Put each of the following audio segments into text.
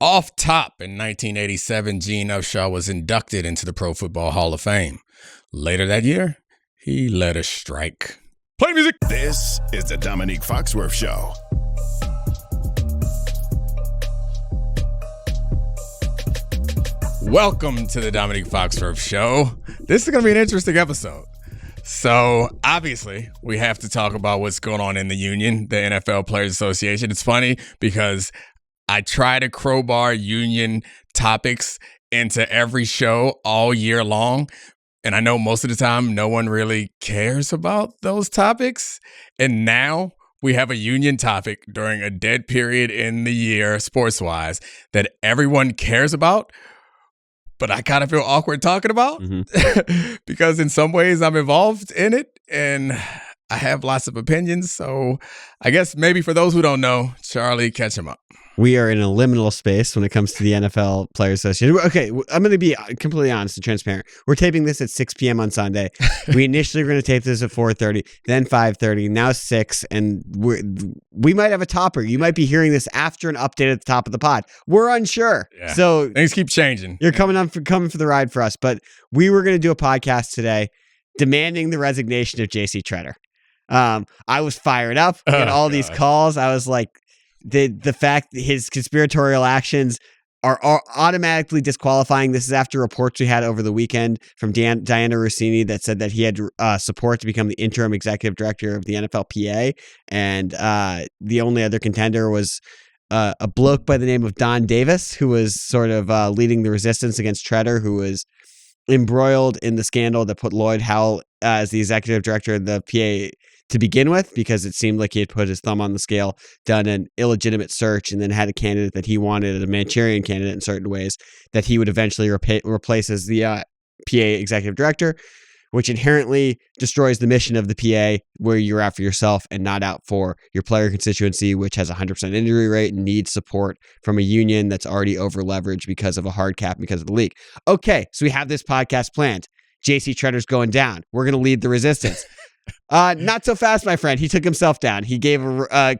Off top in 1987, Gene Upshaw was inducted into the Pro Football Hall of Fame. Later that year, he led a strike. Play music! This is the Domonique Foxworth Show. Welcome to the Domonique Foxworth Show. This is going to be an interesting episode. So, obviously, we have to talk about what's going on in the union, the NFL Players Association. It's funny because I try to crowbar union topics into every show all year long. And I know most of the time, no one really cares about those topics. And now we have a union topic during a dead period in the year, sports-wise, that everyone cares about. But I kind of feel awkward talking about because in some ways I'm involved in it and I have lots of opinions. So I guess maybe for those who don't know, Charlie, catch him up. We are in a liminal space when it comes to the NFL Players Association. Okay, I'm going to be completely honest and transparent. We're taping this at 6 p.m. on Sunday. We initially were going to tape this at 4:30, then 5:30, now 6, and we might have a topper. You might be hearing this after an update at the top of the pod. We're unsure. Yeah. So things keep changing. You're coming for the ride for us. But we were going to do a podcast today demanding the resignation of JC Tretter. I was fired up at all these calls. I was like, the fact that his conspiratorial actions are automatically disqualifying. This is after reports we had over the weekend from Diana Rossini that said that he had support to become the interim executive director of the NFLPA. And the only other contender was a bloke by the name of Don Davis, who was sort of leading the resistance against Tretter, who was embroiled in the scandal that put Lloyd Howell as the executive director of the PA to begin with, because it seemed like he had put his thumb on the scale, done an illegitimate search, and then had a candidate that he wanted, a Manchurian candidate in certain ways, that he would eventually replace as the PA executive director, which inherently destroys the mission of the PA, where you're out for yourself and not out for your player constituency, which has a 100% injury rate and needs support from a union that's already over-leveraged because of a hard cap, because of the league. Okay, so we have this podcast planned. JC Tretter's going down. We're going to lead the resistance. Not so fast, my friend. He took himself down. He gave a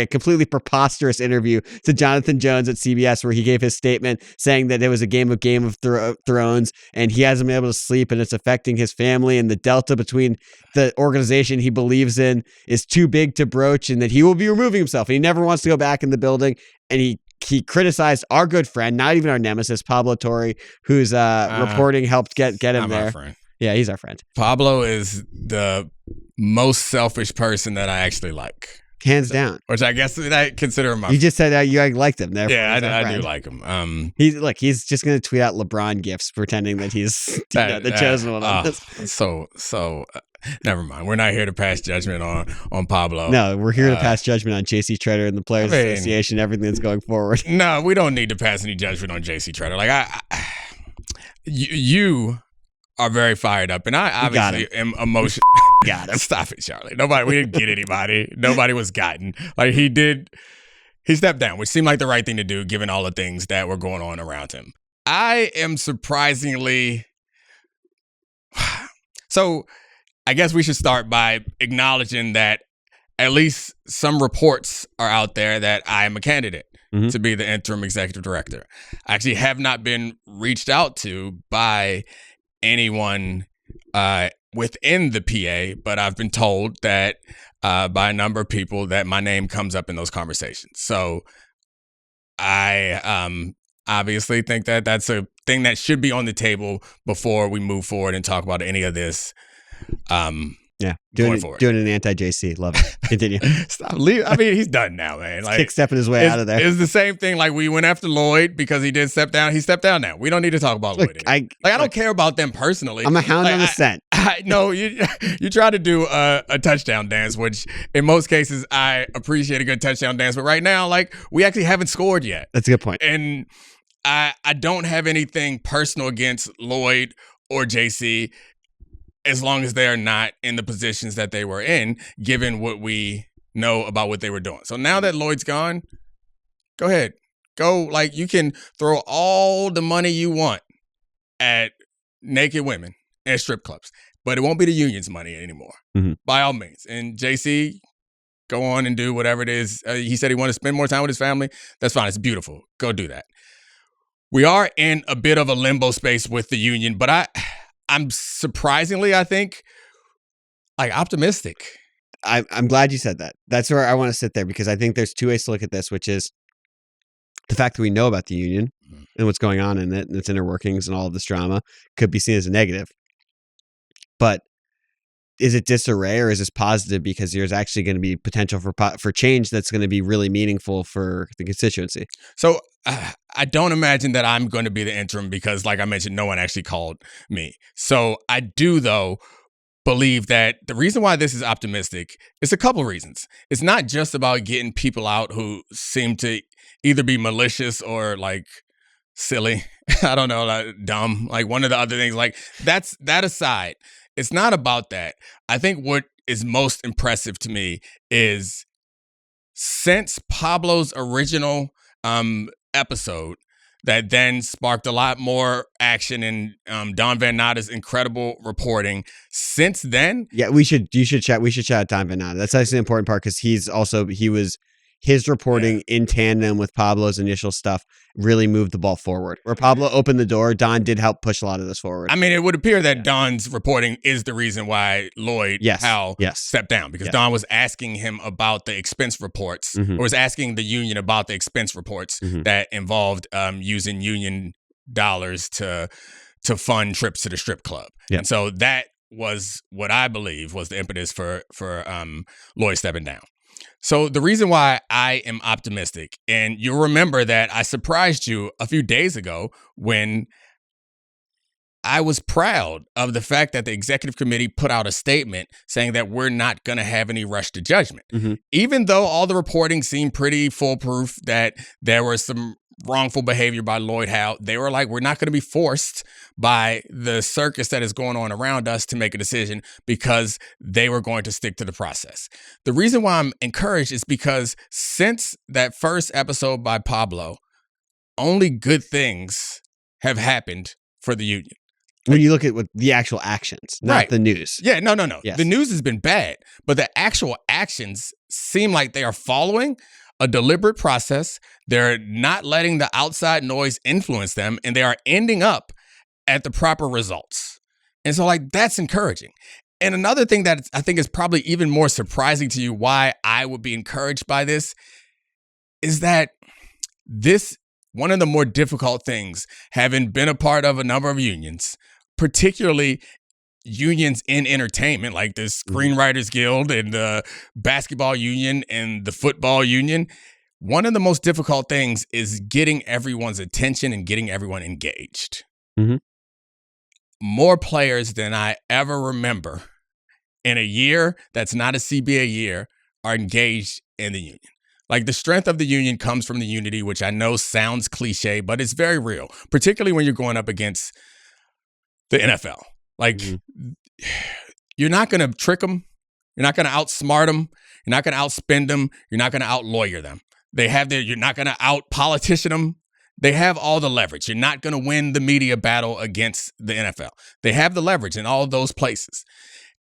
completely preposterous interview to Jonathan Jones at CBS, where he gave his statement saying that it was a Game of Thrones and he hasn't been able to sleep and it's affecting his family, and the delta between the organization he believes in is too big to broach, and that he will be removing himself. And he never wants to go back in the building. And he criticized our good friend, not even our nemesis, Pablo Torre, who's reporting helped get him there. Friend. Yeah, he's our friend. Pablo is the most selfish person that I actually like. Hands down. Which I guess I consider him my friend. You just said you liked him. Yeah, I do like him. He's just going to tweet out LeBron gifs pretending that he's the chosen one on this. So never mind. We're not here to pass judgment on Pablo. No, we're here to pass judgment on JC Tretter and the Players Association, everything that's going forward. No, we don't need to pass any judgment on JC Tretter. Like you are very fired up, and I obviously am emotional. Got him. Stop it, Charlie. We didn't get anybody. Nobody was gotten. Like he stepped down, which seemed like the right thing to do given all the things that were going on around him. I am surprisingly, so I guess we should start by acknowledging that at least some reports are out there that I am a candidate to be the interim executive director. I actually have not been reached out to by anyone within the PA, but I've been told that by a number of people that my name comes up in those conversations. So I obviously think that that's a thing that should be on the table before we move forward and talk about any of this. Doing an anti-JC. Love it. Continue. Stop. I mean, he's done now, man. Like, kick-stepping his way out of there. It's the same thing. Like, we went after Lloyd because he did step down. He stepped down now. We don't need to talk about Lloyd anymore. I don't care about them personally. I'm a hound on the scent. No, you try to do a touchdown dance, which in most cases I appreciate a good touchdown dance. But right now, like, we actually haven't scored yet. That's a good point. And I don't have anything personal against Lloyd or JC, as long as they are not in the positions that they were in, given what we know about what they were doing. So now that Lloyd's gone, go ahead. You can throw all the money you want at naked women and strip clubs, but it won't be the union's money anymore, by all means. And JC, go on and do whatever it is. He said he wanted to spend more time with his family. That's fine. It's beautiful. Go do that. We are in a bit of a limbo space with the union, but I'm surprisingly, I think, like optimistic. I'm glad you said that. That's where I want to sit there, because I think there's two ways to look at this, which is the fact that we know about the union and what's going on in it and its inner workings and all of this drama could be seen as a negative. But is it disarray or is this positive, because there's actually going to be potential for change that's going to be really meaningful for the constituency? So I don't imagine that I'm going to be the interim because, like I mentioned, no one actually called me. So I do, though, believe that the reason why this is optimistic is a couple of reasons. It's not just about getting people out who seem to either be malicious or like silly. I don't know, like dumb. Like one of the other things, like that aside, it's not about that. I think what is most impressive to me is since Pablo's original episode that then sparked a lot more action in Don Van Natter's incredible reporting. Since then, yeah, we should shout out Don Van Natter. That's actually an important part, because his reporting in tandem with Pablo's initial stuff really moved the ball forward. Where Pablo opened the door, Don did help push a lot of this forward. I mean, it would appear that Don's reporting is the reason why Lloyd Howe stepped down, because Don was asking him about the expense reports, or was asking the union about the expense reports that involved using union dollars to fund trips to the strip club. And so that was what I believe was the impetus for Lloyd stepping down. So the reason why I am optimistic, and you'll remember that I surprised you a few days ago when I was proud of the fact that the executive committee put out a statement saying that we're not going to have any rush to judgment. Even though all the reporting seemed pretty foolproof that there was some wrongful behavior by Lloyd Howe, they were like, we're not going to be forced by the circus that is going on around us to make a decision, because they were going to stick to the process. The reason why I'm encouraged is because since that first episode by Pablo, only good things have happened for the union. When you look at what the actual actions, not the news. Yeah, no. Yes. The news has been bad, but the actual actions seem like they are following a deliberate process. They're not letting the outside noise influence them, and they are ending up at the proper results. And so, like, that's encouraging. And another thing that I think is probably even more surprising to you, why I would be encouraged by this, is that this, one of the more difficult things, having been a part of a number of unions, particularly unions in entertainment, like the Screenwriters Guild and the basketball union and the football union, one of the most difficult things is getting everyone's attention and getting everyone engaged. More players than I ever remember in a year that's not a CBA year are engaged in the union. Like, the strength of the union comes from the unity, which I know sounds cliche, but it's very real, particularly when you're going up against the NFL. Like, you're not going to trick them. You're not going to outsmart them. You're not going to outspend them. You're not going to outlawyer them. You're not going to out-politician them. They have all the leverage. You're not going to win the media battle against the NFL. They have the leverage in all of those places.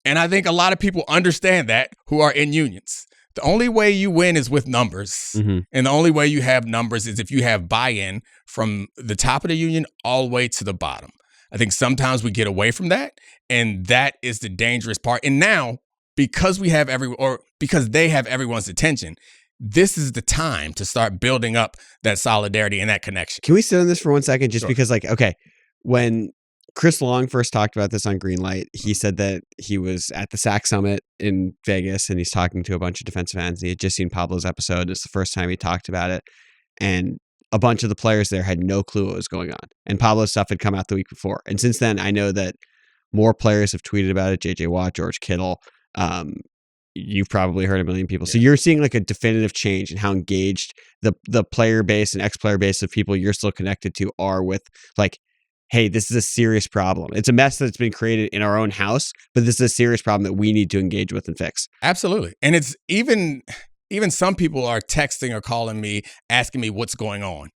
And I think a lot of people understand that who are in unions. The only way you win is with numbers. And the only way you have numbers is if you have buy-in from the top of the union all the way to the bottom. I think sometimes we get away from that, and that is the dangerous part. And now, because they have everyone's attention, this is the time to start building up that solidarity and that connection. Can we sit on this for 1 second? Just because, like, okay, when Chris Long first talked about this on Greenlight, he said that he was at the SAC Summit in Vegas, and he's talking to a bunch of defensive ends. He had just seen Pablo's episode. It's the first time he talked about it. And a bunch of the players there had no clue what was going on. And Pablo's stuff had come out the week before. And since then, I know that more players have tweeted about it. JJ Watt, George Kittle. You've probably heard a million people. So you're seeing like a definitive change in how engaged the player base and ex-player base of people you're still connected to are with, like, hey, this is a serious problem. It's a mess that's been created in our own house, but this is a serious problem that we need to engage with and fix. Absolutely. And it's even some people are texting or calling me, asking me what's going on.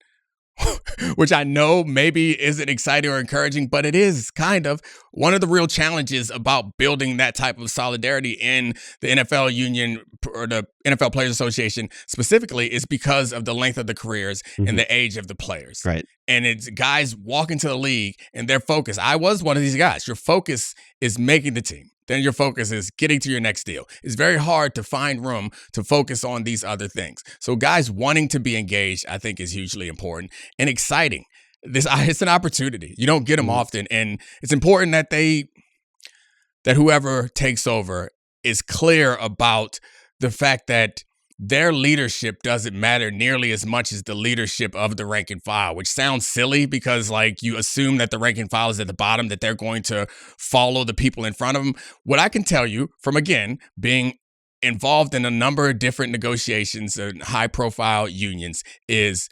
which I know maybe isn't exciting or encouraging, but it is kind of one of the real challenges about building that type of solidarity in the NFL union or the NFL Players Association specifically is because of the length of the careers and the age of the players. Right. And it's guys walk into the league and their focus. I was one of these guys. Your focus is making the team. Then your focus is getting to your next deal. It's very hard to find room to focus on these other things. So guys wanting to be engaged, I think, is hugely important and exciting. It's an opportunity. You don't get them often. And it's important that whoever takes over is clear about the fact that their leadership doesn't matter nearly as much as the leadership of the rank and file, which sounds silly because like you assume that the rank and file is at the bottom, that they're going to follow the people in front of them. What I can tell you from, again, being involved in a number of different negotiations and high profile unions is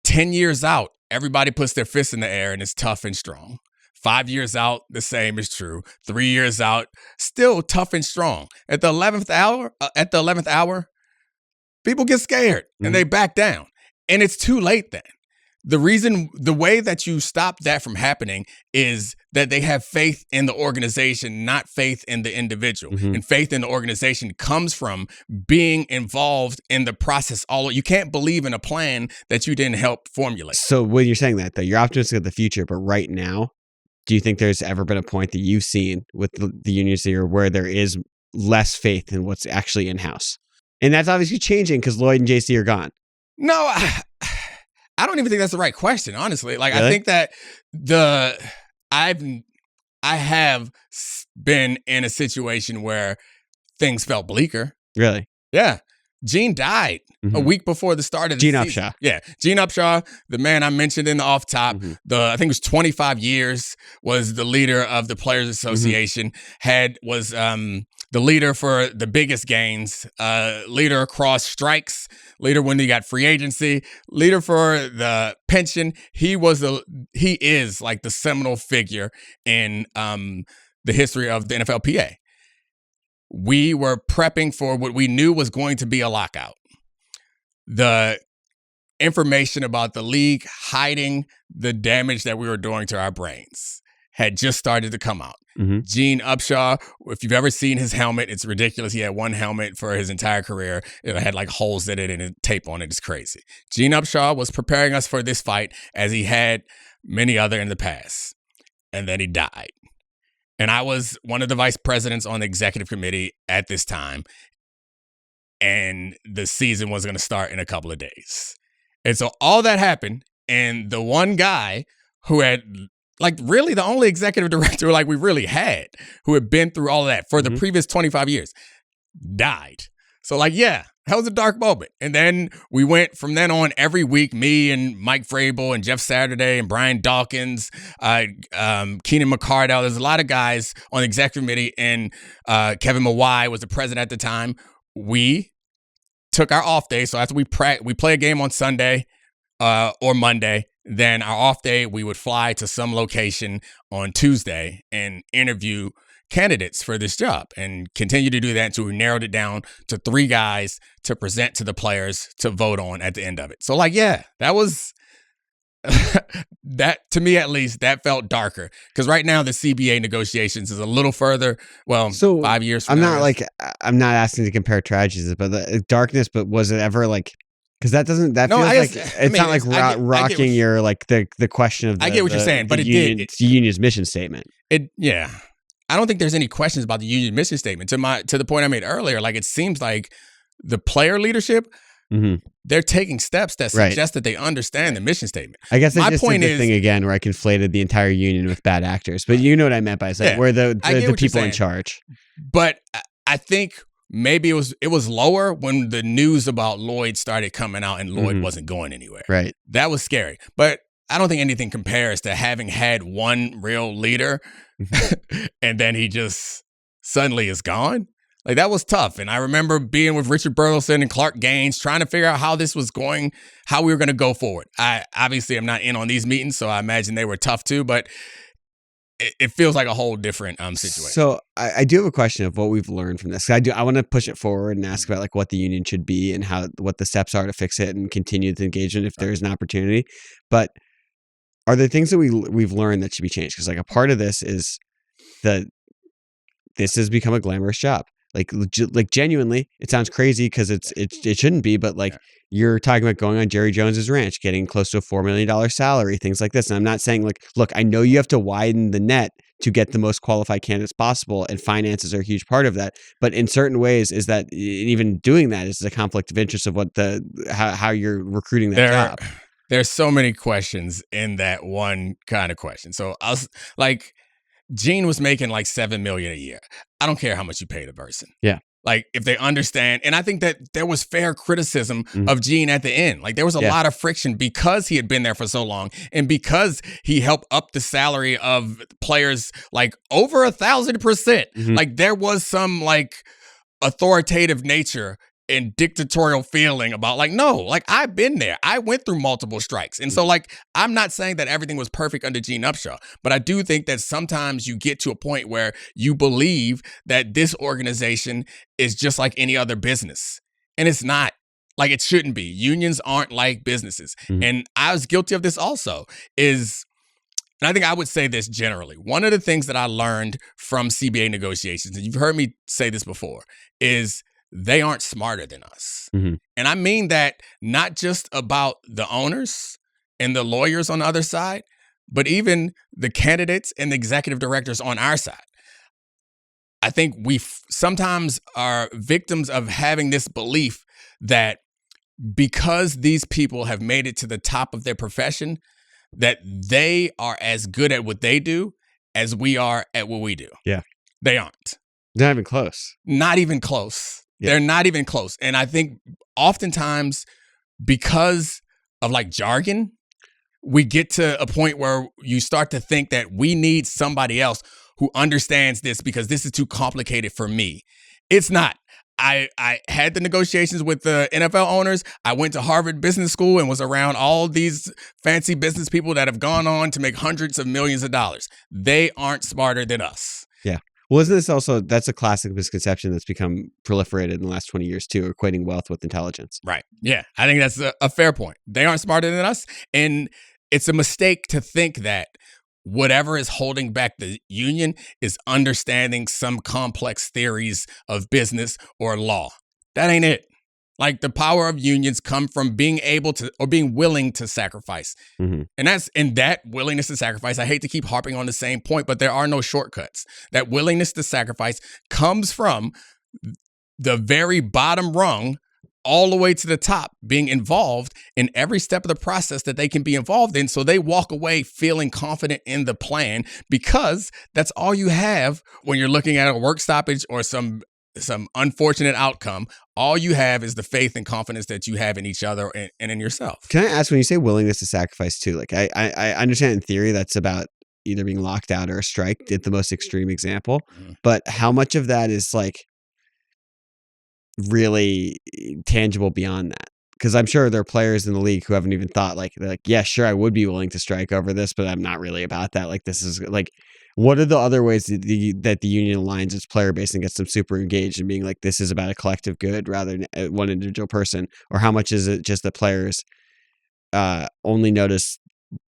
10 years out, everybody puts their fist in the air and is tough and strong. 5 years out, the same is true. 3 years out, still tough and strong. At the 11th hour, people get scared and they back down. And it's too late then. The way that you stop that from happening is that they have faith in the organization, not faith in the individual. And faith in the organization comes from being involved in the process. You can't believe in a plan that you didn't help formulate. So when you're saying that, though, you're optimistic of the future, but right now, do you think there's ever been a point that you've seen with the unions here where there is less faith in what's actually in-house? And that's obviously changing because Lloyd and JC are gone. No, I don't even think that's the right question, honestly. Like, Really? I think that I have been in a situation where things felt bleaker. Really? Yeah. Gene died a week before the start of the Gene season. Upshaw. Yeah. Gene Upshaw, the man I mentioned in the off top, I think it was 25 years, was the leader of the Players Association, was the leader for the biggest gains, leader across strikes, leader when they got free agency, leader for the pension. He is like the seminal figure in the history of the NFLPA. We were prepping for what we knew was going to be a lockout. The information about the league hiding the damage that we were doing to our brains had just started to come out. Gene Upshaw, if you've ever seen his helmet, it's ridiculous. He had one helmet for his entire career. It had like holes in it and tape on it. It's crazy. Gene Upshaw was preparing us for this fight as he had many other in the past. And then he died. And I was one of the vice presidents on the executive committee at this time. And the season was going to start in a couple of days. And so all that happened. And the one guy who had, like, really the only executive director like we really had, who had been through all of that for the previous 25 years, died. So, like, yeah, that was a dark moment. And then we went from then on every week, me and Mike Vrabel and Jeff Saturday and Brian Dawkins, Keenan McCardell. There's a lot of guys on the executive committee, and Kevin Mawai was the president at the time. We took our off day. So after we play a game on Sunday or Monday, then our off day, we would fly to some location on Tuesday and interview candidates for this job and continue to do that until we narrowed it down to 3 guys to present to the players to vote on at the end of it. So, like, yeah, that was that, to me at least, that felt darker because right now the CBA negotiations is a little further. Well, so 5 years from now. I'm not asking to compare tragedies, but the darkness, but was it ever like, because it's not like rocking your, like, the question of I get what you're saying, but it's the union's mission statement. Yeah. I don't think there's any questions about the union mission statement. To the point I made earlier, like, it seems like the player leadership, they're taking steps that suggest that they understand the mission statement. I guess my point is the thing again where I conflated the entire union with bad actors, but you know what I meant by saying where the people in charge. But I think maybe it was lower when the news about Lloyd started coming out and Lloyd wasn't going anywhere. Right, that was scary, but I don't think anything compares to having had one real leader and then he just suddenly is gone. Like, that was tough. And I remember being with Richard Burleson and Clark Gaines trying to figure out how we were going to go forward. I obviously am not in on these meetings, so I imagine they were tough too. But it feels like a whole different situation. So I do have a question of what we've learned from this. I want to push it forward and ask about like what the union should be and what the steps are to fix it and continue the engagement if there is an opportunity. But are there things that we've learned that should be changed? Because like a part of this is that this has become a glamorous job. Like genuinely, it sounds crazy because it shouldn't be, but like you're talking about going on Jerry Jones's ranch, getting close to a $4 million salary, things like this. And I'm not saying like, look, I know you have to widen the net to get the most qualified candidates possible, and finances are a huge part of that. But in certain ways, is that even doing that is a conflict of interest of how you're recruiting that job. There's so many questions in that one kind of question. So I was like, Gene was making like $7 million a year. I don't care how much you pay the person. Yeah. Like if they understand, and I think that there was fair criticism of Gene at the end. Like there was a lot of friction because he had been there for so long and because he helped up the salary of players like over 1,000%. Like there was some like authoritative nature and dictatorial feeling about like, no, like I've been there. I went through multiple strikes. And so like, I'm not saying that everything was perfect under Gene Upshaw, but I do think that sometimes you get to a point where you believe that this organization is just like any other business. And it's not. Like it shouldn't be. Unions aren't like businesses. And I was guilty of this also and I think I would say this generally. One of the things that I learned from CBA negotiations, and you've heard me say this before, is they aren't smarter than us. And I mean that not just about the owners and the lawyers on the other side, but even the candidates and the executive directors on our side. I think we sometimes are victims of having this belief that because these people have made it to the top of their profession, that they are as good at what they do as we are at what we do. Yeah. They aren't. Not even close. Not even close. Yeah. They're not even close. And I think oftentimes because of like jargon, we get to a point where you start to think that we need somebody else who understands this because this is too complicated for me. It's not. I had the negotiations with the NFL owners. I went to Harvard Business School and was around all these fancy business people that have gone on to make hundreds of millions of dollars. They aren't smarter than us. Yeah. Well, isn't this also, that's a classic misconception that's become proliferated in the last 20 years too, equating wealth with intelligence. Right. Yeah. I think that's a fair point. They aren't smarter than us. And it's a mistake to think that whatever is holding back the union is understanding some complex theories of business or law. That ain't it. Like the power of unions come from being able to or being willing to sacrifice. And that's in that willingness to sacrifice. I hate to keep harping on the same point, but there are no shortcuts. That willingness to sacrifice comes from the very bottom rung all the way to the top, being involved in every step of the process that they can be involved in. So they walk away feeling confident in the plan because that's all you have when you're looking at a work stoppage or some unfortunate outcome. All you have is the faith and confidence that you have in each other and in yourself. Can I ask, when you say willingness to sacrifice too, like I understand in theory that's about either being locked out or a strike, at the most extreme example, but how much of that is like really tangible beyond that? Because I'm sure there are players in the league who haven't even thought like, they're like, yeah, sure, I would be willing to strike over this, but I'm not really about that. Like, this is like, what are the other ways that the union aligns its player base and gets them super engaged and being like, this is about a collective good rather than one individual person? Or how much is it just that players only notice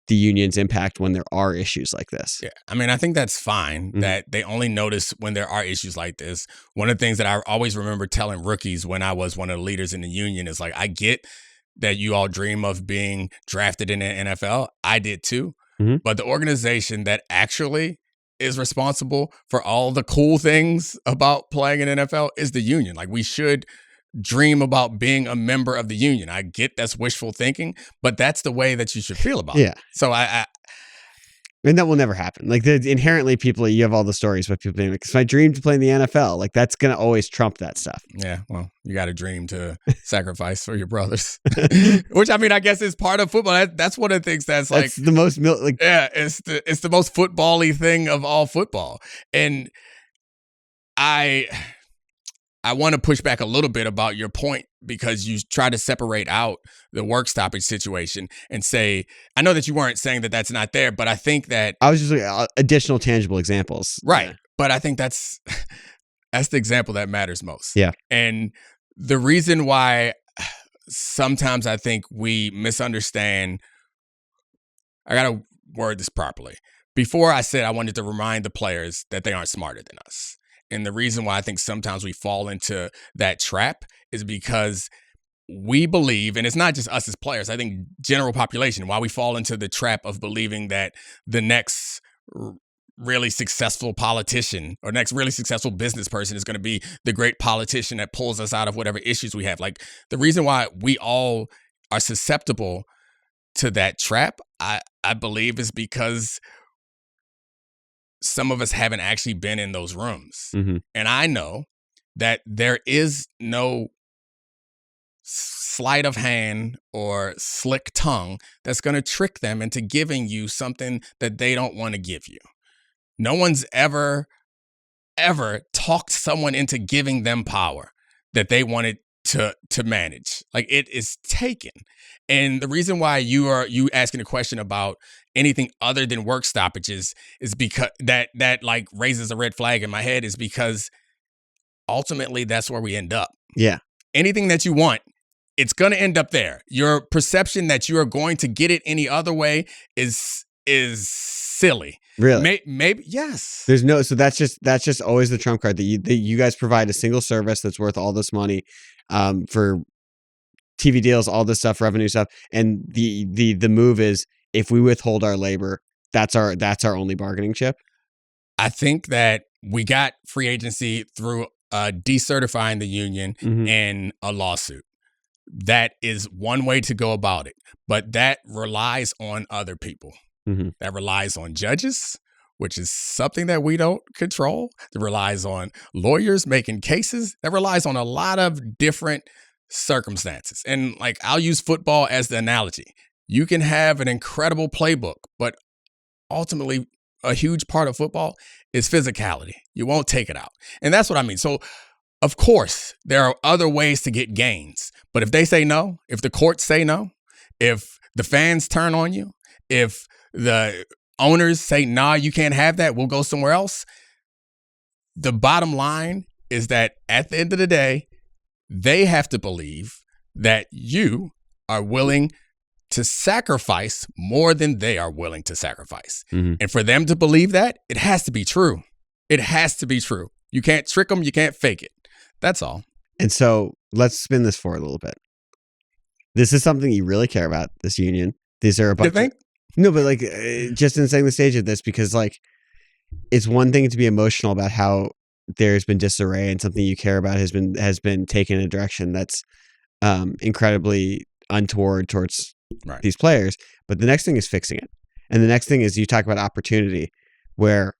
the union's impact when there are issues like this? Yeah, I mean, I think that's fine that they only notice when there are issues like this. One of the things that I always remember telling rookies when I was one of the leaders in the union is like, I get that you all dream of being drafted in the NFL. I did too. But the organization that actually is responsible for all the cool things about playing in NFL is the union. Like, we should dream about being a member of the union. I get that's wishful thinking, but that's the way that you should feel about it. So And that will never happen. Like, inherently, people, you have all the stories about people being like, it's my dream to play in the NFL. Like, that's going to always trump that stuff. Yeah, well, you got a dream to sacrifice for your brothers, which, I mean, I guess is part of football. That's one of the things that's like the most it's the most football-y thing of all football. And I want to push back a little bit about your point because you try to separate out the work stoppage situation and say, I know that you weren't saying that that's not there, but I think that I was just looking additional tangible examples. Right. Yeah. But I think that's the example that matters most. Yeah. And the reason why sometimes I think we misunderstand, I got to word this properly. Before I said I wanted to remind the players that they aren't smarter than us. And the reason why I think sometimes we fall into that trap is because we believe, and it's not just us as players, I think general population, why we fall into the trap of believing that the next really successful politician or next really successful business person is going to be the great politician that pulls us out of whatever issues we have. Like, the reason why we all are susceptible to that trap, I believe, is because some of us haven't actually been in those rooms. Mm-hmm. And I know that there is no sleight of hand or slick tongue that's going to trick them into giving you something that they don't want to give you. No one's ever talked someone into giving them power that they wanted to manage. Like, it is taken. And the reason why you asking a question about anything other than work stoppages is because that like raises a red flag in my head, is because ultimately that's where we end up. Yeah. Anything that you want, it's going to end up there. Your perception that you are going to get it any other way is silly. Really? Maybe yes. There's no, so that's just always the trump card that you guys provide a single service that's worth all this money for TV deals, all this stuff, revenue stuff, and the move is, if we withhold our labor, that's our only bargaining chip. I think that we got free agency through decertifying the union and a lawsuit. That is one way to go about it, but that relies on other people. Mm-hmm. That relies on judges, which is something that we don't control. That relies on lawyers making cases. That relies on a lot of different circumstances. And like, I'll use football as the analogy. You can have an incredible playbook, but ultimately a huge part of football is physicality. You won't take it out. And that's what I mean. So, of course, there are other ways to get gains. But if they say no, if the courts say no, if the fans turn on you, if the owners say, nah, you can't have that, we'll go somewhere else. The bottom line is that at the end of the day, they have to believe that you are willing to sacrifice more than they are willing to sacrifice. Mm-hmm. And for them to believe that, it has to be true. It has to be true. You can't trick them. You can't fake it. That's all. And so let's spin this forward a little bit. This is something you really care about, this union. These are a bunch of, no, but like just in setting the stage of this, because like it's one thing to be emotional about how there's been disarray and something you care about has been taken in a direction that's incredibly untoward towards these players. But the next thing is fixing it. And the next thing is, you talk about opportunity, where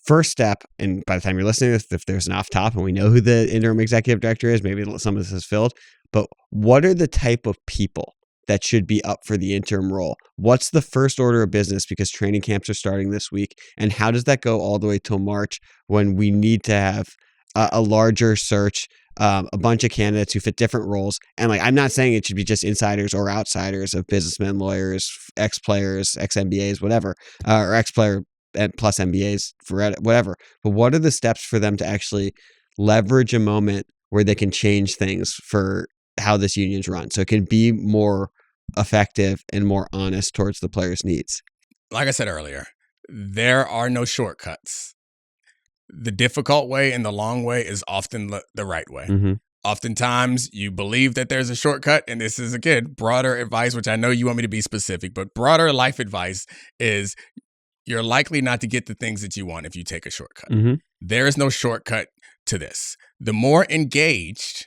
first step, and by the time you're listening to this, if there's an off top and we know who the interim executive director is, maybe some of this is filled, but what are the type of people that should be up for the interim role? What's the first order of business, because training camps are starting this week? And how does that go all the way till March, when we need to have a larger search, a bunch of candidates who fit different roles? And like, I'm not saying it should be just insiders or outsiders of businessmen, lawyers, ex-players, ex-MBAs, whatever, or ex-player and plus MBAs for whatever. But what are the steps for them to actually leverage a moment where they can change things for how this union's run, so it can be more effective and more honest towards the players' needs? Like I said earlier, there are no shortcuts. The difficult way and the long way is often the right way. Mm-hmm. Oftentimes you believe that there's a shortcut, and this is, again, broader advice, which I know you want me to be specific, but broader life advice is you're likely not to get the things that you want if you take a shortcut. Mm-hmm. There is no shortcut to this. The more engaged,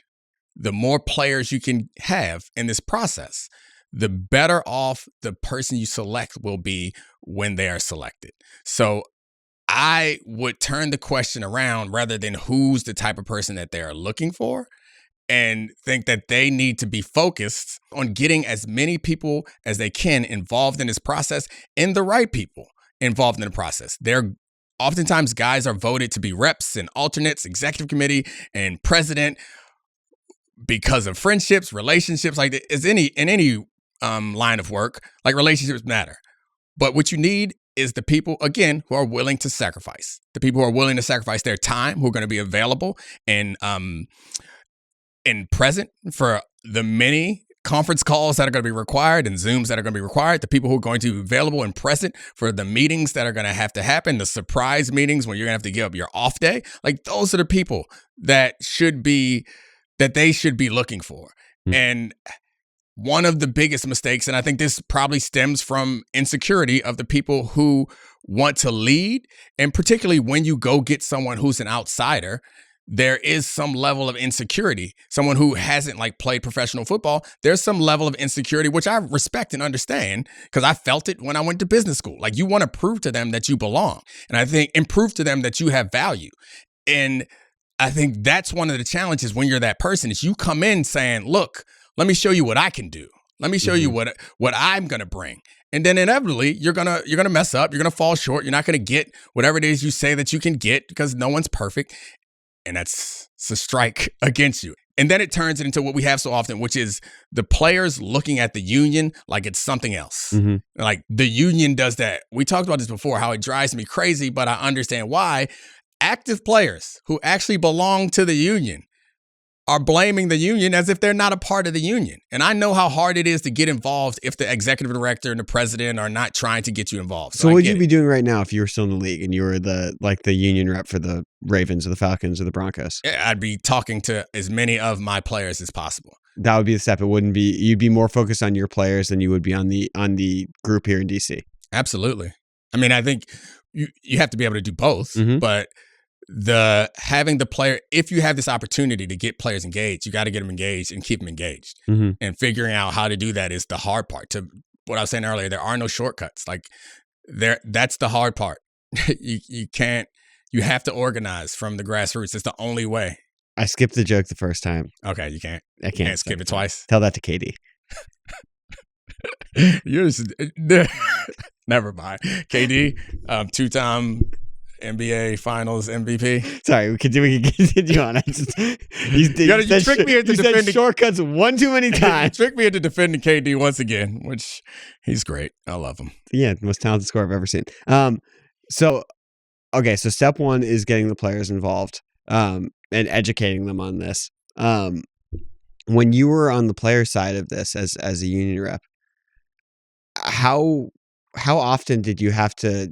the more players you can have in this process, the better off the person you select will be when they are selected. So I would turn the question around, rather than who's the type of person that they are looking for, and think that they need to be focused on getting as many people as they can involved in this process, and the right people involved in the process. Oftentimes guys are voted to be reps and alternates, executive committee and president, because of friendships, relationships, like in any line of work, like relationships matter. But what you need is the people, again, who are willing to sacrifice. The people who are willing to sacrifice their time, who are going to be available and present for the many conference calls that are going to be required and Zooms that are going to be required. The people who are going to be available and present for the meetings that are going to have to happen, the surprise meetings when you're going to have to give up your off day. Like, those are the people that they should be looking for. Mm-hmm. And one of the biggest mistakes, and I think this probably stems from insecurity of the people who want to lead, and particularly when you go get someone who's an outsider, there is some level of insecurity. Someone who hasn't played professional football, there's some level of insecurity, which I respect and understand because I felt it when I went to business school. Like, you want to prove to them that you belong, and prove to them that you have value. And I think that's one of the challenges when you're that person is you come in saying, look, let me show you what I can do. Let me show you what I'm going to bring. And then inevitably you're going to mess up. You're going to fall short. You're not going to get whatever it is you say that you can get because no one's perfect. And it's a strike against you. And then it turns it into what we have so often, which is the players looking at the union like it's something else. Mm-hmm. Like, the union does that. We talked about this before, how it drives me crazy, but I understand why. Active players who actually belong to the union are blaming the union as if they're not a part of the union. And I know how hard it is to get involved if the executive director and the president are not trying to get you involved. So what would you be doing right now if you were still in the league and you were the union rep for the Ravens or the Falcons or the Broncos? Yeah, I'd be talking to as many of my players as possible. That would be the step. It wouldn't be, you'd be more focused on your players than you would be on the group here in DC. Absolutely. I mean, I think you have to be able to do both, mm-hmm. but having the player, if you have this opportunity to get players engaged, you got to get them engaged and keep them engaged. Mm-hmm. And figuring out how to do that is the hard part. To what I was saying earlier, there are no shortcuts. That's the hard part. You have to organize from the grassroots. It's the only way. I skipped the joke the first time. Okay, you can't. I can't skip it twice. Tell that to KD. You're just, never mind. KD, 2-time NBA Finals MVP. Sorry, we can continue on. You tricked me into defending shortcuts one too many times. You tricked me into defending KD once again, which he's great. I love him. Yeah, the most talented scorer I've ever seen. So step one is getting the players involved and educating them on this. When you were on the player side of this as a union rep, how often did you have to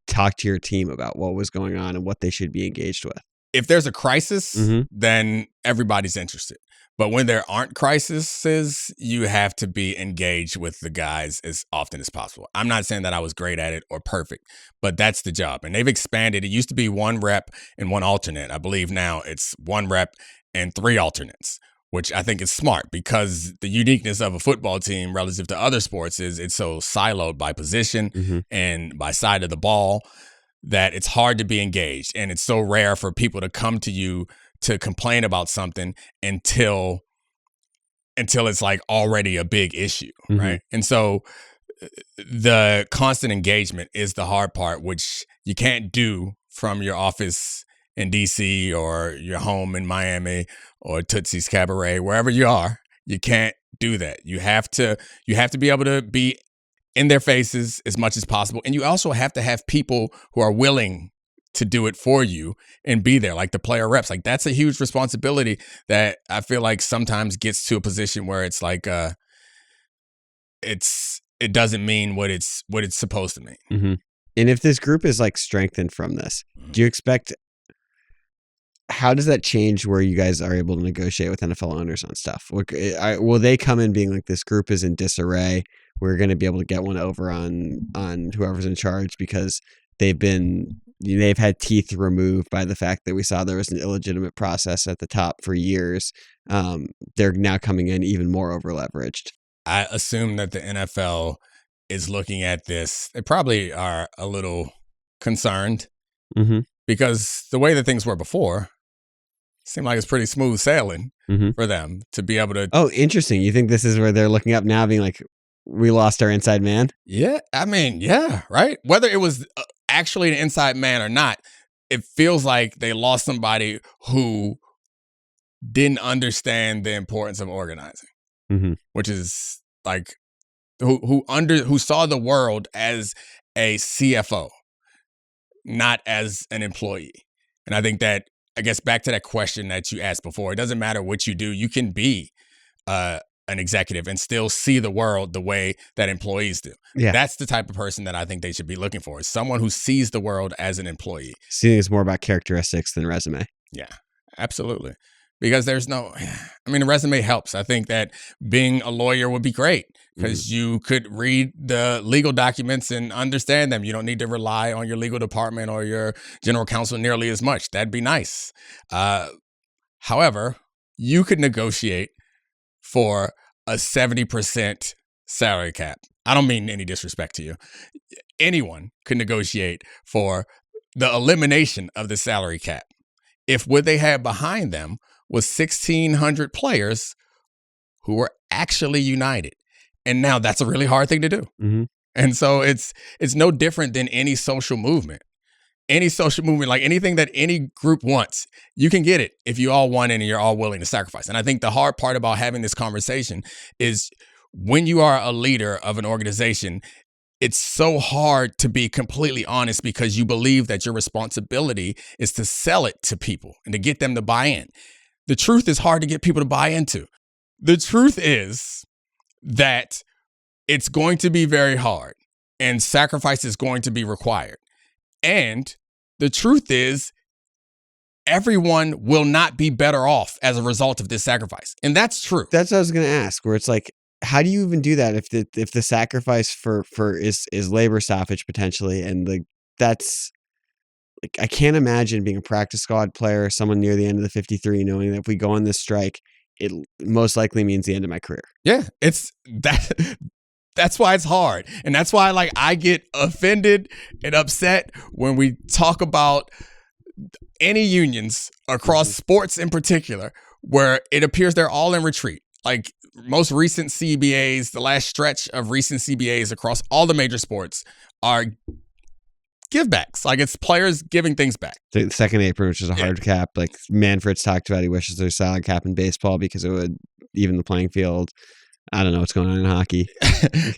talk to your team about what was going on and what they should be engaged with? If there's a crisis, mm-hmm. then everybody's interested. But when there aren't crises, you have to be engaged with the guys as often as possible. I'm not saying that I was great at it or perfect, but that's the job. And they've expanded. It used to be 1 rep and 1 alternate. I believe now it's 1 rep and 3 alternates, which I think is smart because the uniqueness of a football team relative to other sports is it's so siloed by position mm-hmm. and by side of the ball that it's hard to be engaged. And it's so rare for people to come to you to complain about something until it's already a big issue, mm-hmm. right? And so the constant engagement is the hard part, which you can't do from your office in DC or your home in Miami or Tootsie's Cabaret, wherever you are. You can't do that. You have to be able to be in their faces as much as possible. And you also have to have people who are willing to do it for you and be there, like the player reps. That's a huge responsibility that I feel like sometimes gets to a position where it's it doesn't mean what it's supposed to mean. Mm-hmm. And if this group is strengthened from this, mm-hmm. do you expect, how does that change where you guys are able to negotiate with NFL owners on stuff? Will they come in being this group is in disarray, we're going to be able to get one over on whoever's in charge because they've had teeth removed by the fact that we saw there was an illegitimate process at the top for years. They're now coming in even more over leveraged. I assume that the NFL is looking at this. They probably are a little concerned mm-hmm. because the way that things were before seemed like it's pretty smooth sailing mm-hmm. for them to be able to. Oh, interesting. You think this is where they're looking up now being we lost our inside man? Yeah. I mean, yeah, right. Whether it was actually an inside man or not, it feels like they lost somebody who didn't understand the importance of organizing, which is like who saw the world as a CFO, not as an employee. And I think that, I guess, back to that question that you asked before, it doesn't matter what you do. You can be an executive and still see the world the way that employees do. Yeah. That's the type of person that I think they should be looking for, is someone who sees the world as an employee. Seeing is more about characteristics than resume. Yeah, absolutely. Because a resume helps. I think that being a lawyer would be great because you could read the legal documents and understand them. You don't need to rely on your legal department or your general counsel nearly as much. That'd be nice. However, you could negotiate for a 70% salary cap. I don't mean any disrespect to you. Anyone could negotiate for the elimination of the salary cap if what they had behind them was 1,600 players who were actually united. And now that's a really hard thing to do. And so it's no different than any social movement. Any social movement, like anything that any group wants, you can get it if you all want it and you're all willing to sacrifice. And I think the hard part about having this conversation is when you are a leader of an organization, it's so hard to be completely honest because you believe that your responsibility is to sell it to people and to get them to buy in. The truth is hard to get people to buy into. The truth is that it's going to be very hard and sacrifice is going to be required. And the truth is, everyone will not be better off as a result of this sacrifice. And that's true. That's what I was going to ask, where it's like, how do you even do that if the sacrifice for is labor stoppage potentially? And that's like, I can't imagine being a practice squad player or someone near the end of the 53, knowing that if we go on this strike, it most likely means the end of my career. Yeah, it's that. That's why it's hard. And that's why I get offended and upset when we talk about any unions across sports in particular, where it appears they're all in retreat. Like most recent CBAs, the last stretch of recent CBAs across all the major sports are givebacks. Like it's players giving things back. The second apron, which is a hard cap. Like Manfred's talked about, he wishes there's a salary cap in baseball because it would even the playing field. I don't know what's going on in hockey.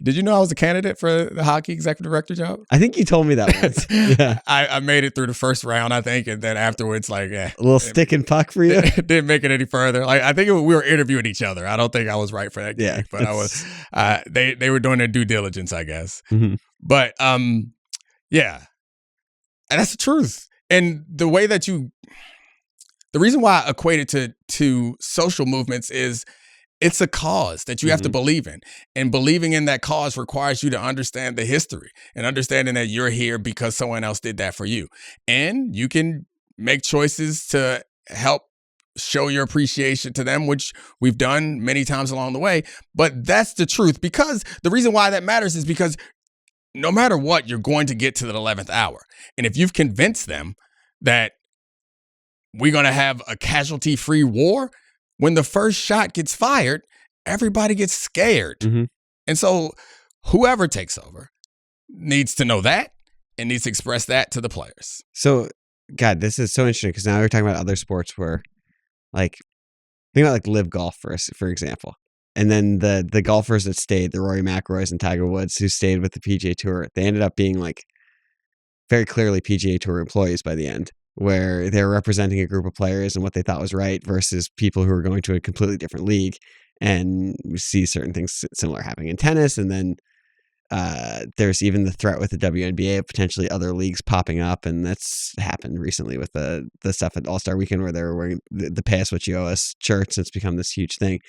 Did you know I was a candidate for the hockey executive director job? I think you told me that once. Yeah. I made it through the first round, I think, and then afterwards, a little stick and puck for you. Didn't make it any further. I think we were interviewing each other. I don't think I was right for that gig, but I was. They were doing their due diligence, I guess. But yeah, and that's the truth. And the way that the reason why I equate it to social movements is, it's a cause that you have to believe in. And believing in that cause requires you to understand the history and understanding that you're here because someone else did that for you. And you can make choices to help show your appreciation to them, which we've done many times along the way. But that's the truth, because the reason why that matters is because no matter what, you're going to get to the 11th hour. And if you've convinced them that we're going to have a casualty-free war, when the first shot gets fired, everybody gets scared. And so whoever takes over needs to know that and needs to express that to the players. So, God, this is so interesting because now we're talking about other sports where, think about Live Golf for example. And then the golfers that stayed, the Rory McIlroys and Tiger Woods who stayed with the PGA Tour, they ended up being very clearly PGA Tour employees by the end, where they're representing a group of players and what they thought was right versus people who are going to a completely different league. And we see certain things similar happening in tennis. And then there's even the threat with the WNBA of potentially other leagues popping up. And that's happened recently with the stuff at All-Star Weekend where they were wearing the Pay Us What You Owe Us shirts. It's become this huge thing.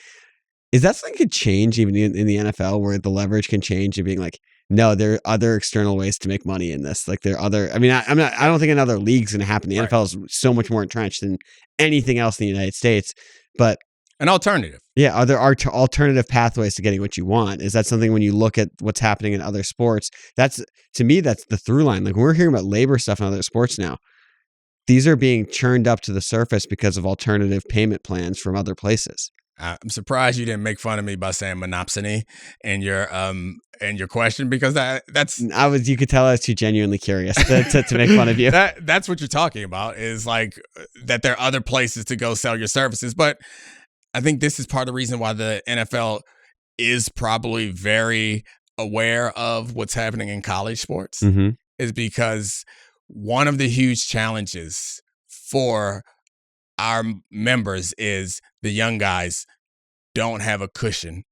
Is that something that could change even in the NFL, where the leverage can change and being no, there are other external ways to make money in this. There are other. I don't think another league's going to happen. The NFL is so much more entrenched than anything else in the United States. But an alternative. Yeah, are there alternative pathways to getting what you want? Is that something when you look at what's happening in other sports? To me, that's the through line. When we're hearing about labor stuff in other sports now, these are being churned up to the surface because of alternative payment plans from other places. I'm surprised you didn't make fun of me by saying monopsony in your question, because that's you could tell I was too genuinely curious to make fun of you. That's what you're talking about, is like that there are other places to go sell your services. But I think this is part of the reason why the NFL is probably very aware of what's happening in college sports, Mm-hmm. is because one of the huge challenges for our members is the young guys don't have a cushion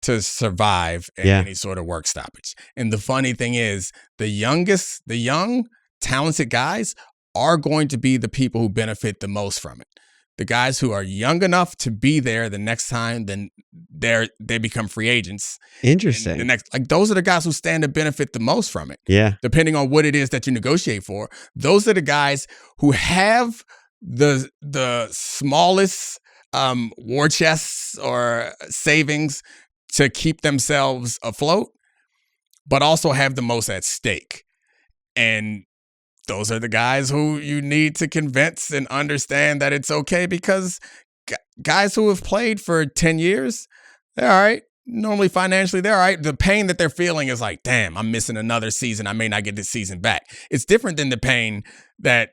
to survive any sort of work stoppage. And the funny thing is, the young, talented guys are going to be the people who benefit the most from it. The guys who are young enough to be there the next time, then they become free agents. Interesting. Those are the guys who stand to benefit the most from it. Yeah. Depending on what it is that you negotiate for, those are the guys who have the smallest war chests or savings to keep themselves afloat, but also have the most at stake. And those are the guys who you need to convince and understand that it's okay, because guys who have played for 10 years, they're all right. Normally financially, they're all right. The pain that they're feeling is like, damn, I'm missing another season. I may not get this season back. It's different than the pain that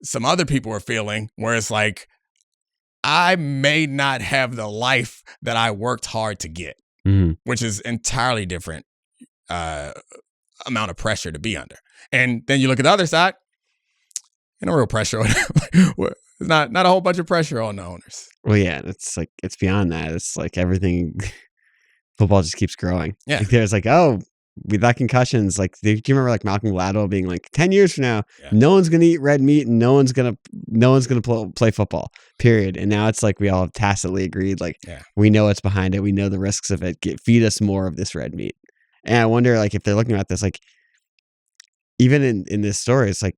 some other people are feeling, where it's like, I may not have the life that I worked hard to get, which is entirely different amount of pressure to be under. And then you look at the other side, no real pressure on not a whole bunch of pressure on the owners. Well, yeah, it's beyond that. It's like everything. Football just keeps growing. Yeah, like there's like, oh, we got concussions. Like, do you remember like Malcolm Gladwell being like, 10 years from now, no one's gonna eat red meat and no one's gonna play football. Period. And now it's like we all have tacitly agreed. Like, we know what's behind it. We know the risks of it. Feed us more of this red meat. And I wonder, like, if they're looking at this, like, even in this story, it's like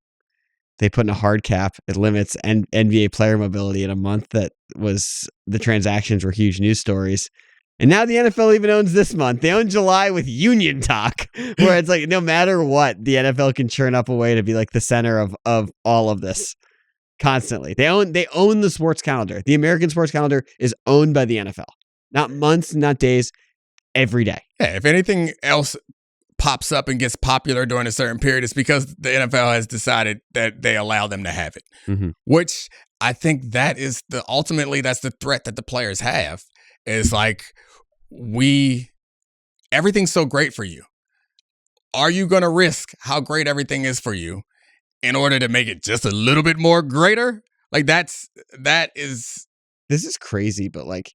they put in a hard cap. It limits NBA player mobility in a month that was the transactions were huge news stories. And now the NFL even owns this month. They own July with union talk, where it's like no matter what, the NFL can churn up a way to be like the center of all of this constantly. They own the sports calendar. The American sports calendar is owned by the NFL. Not months, not days, every day. Yeah, if anything else pops up and gets popular during a certain period, it's because the NFL has decided that they allow them to have it, which I think that is ultimately that's the threat that the players have. Is like, everything's so great for you. Are you going to risk how great everything is for you in order to make it just a little bit more greater? Like this is crazy, but like,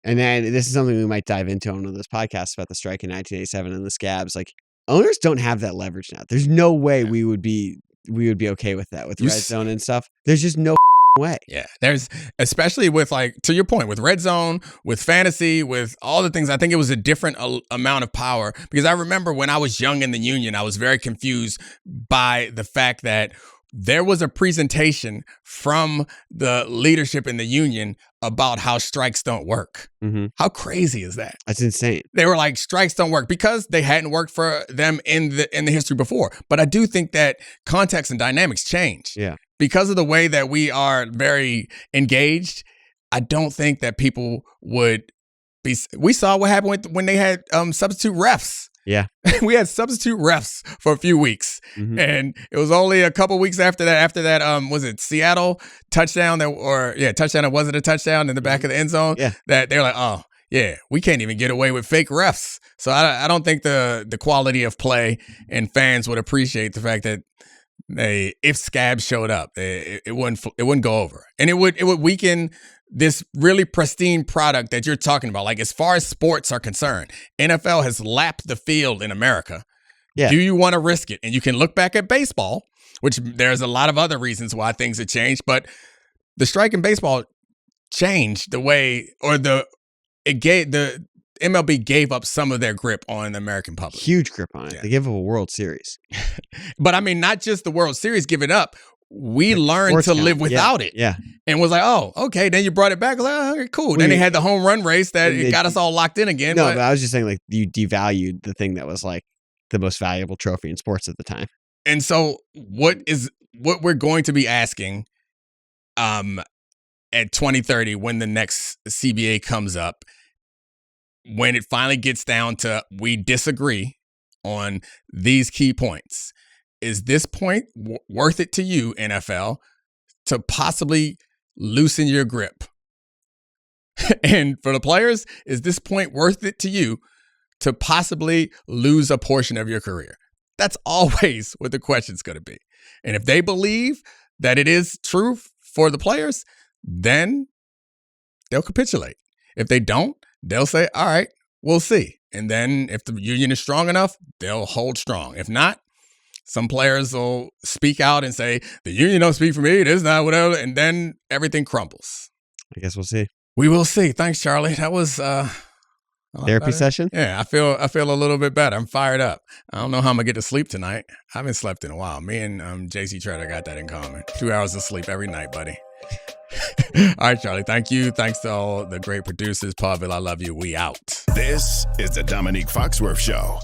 and then this is something we might dive into on one of those podcasts about the strike in 1987 and the scabs. Like, owners don't have that leverage now. There's no way we would be okay with that with Red Zone and stuff. There's just no way. Yeah, there's, especially with, like, to your point, with Red Zone, with fantasy, with all the things, I think it was a different amount of power, because I remember when I was young in the union, I was very confused by the fact that there was a presentation from the leadership in the union about how strikes don't work. How crazy is that? That's insane. They were like, strikes don't work because they hadn't worked for them in the history before. But I do think that context and dynamics change. Yeah. Because of the way that we are very engaged, I don't think that people would be. We saw what happened when they had substitute refs. Yeah. We had substitute refs for a few weeks. And it was only a couple weeks after that, was it Seattle touchdown touchdown that wasn't a touchdown in the back of the end zone? Yeah. That they're like, oh, yeah, we can't even get away with fake refs. So I don't think the quality of play and fans would appreciate the fact that if scabs showed up, it wouldn't go over. And it would weaken this really pristine product that you're talking about. Like, as far as sports are concerned, NFL has lapped the field in America. Yeah. Do you want to risk it? And you can look back at baseball, which there's a lot of other reasons why things have changed, but the strike in baseball changed the way, or the MLB gave up some of their grip on the American public. Huge grip on it. Yeah. They gave up a World Series. But I mean, not just the World Series give it up. We learned to live without it. Yeah. And was like, oh, okay. Then you brought it back. Like, oh, okay, cool. Well, then they had the home run race that got us all locked in again. No, but I was just saying, like, you devalued the thing that was like the most valuable trophy in sports at the time. And so what we're going to be asking at 2030, when the next CBA comes up, when it finally gets down to we disagree on these key points, is this point worth it to you, NFL, to possibly loosen your grip? And for the players, is this point worth it to you to possibly lose a portion of your career? That's always what the question's going to be. And if they believe that it is true for the players, then they'll capitulate. If they don't, they'll say, all right, we'll see. And then if the union is strong enough, they'll hold strong. If not, some players will speak out and say, the union don't speak for me, it is not, whatever. And then everything crumbles. I guess we'll see. We will see. Thanks, Charlie. That was therapy session? Yeah, I feel a little bit better. I'm fired up. I don't know how I'm going to get to sleep tonight. I haven't slept in a while. Me and JC Tretter got that in common. 2 hours of sleep every night, buddy. All right, Charlie. Thank you. Thanks to all the great producers. Paulville, I love you. We out. This is the Domonique Foxworth Show.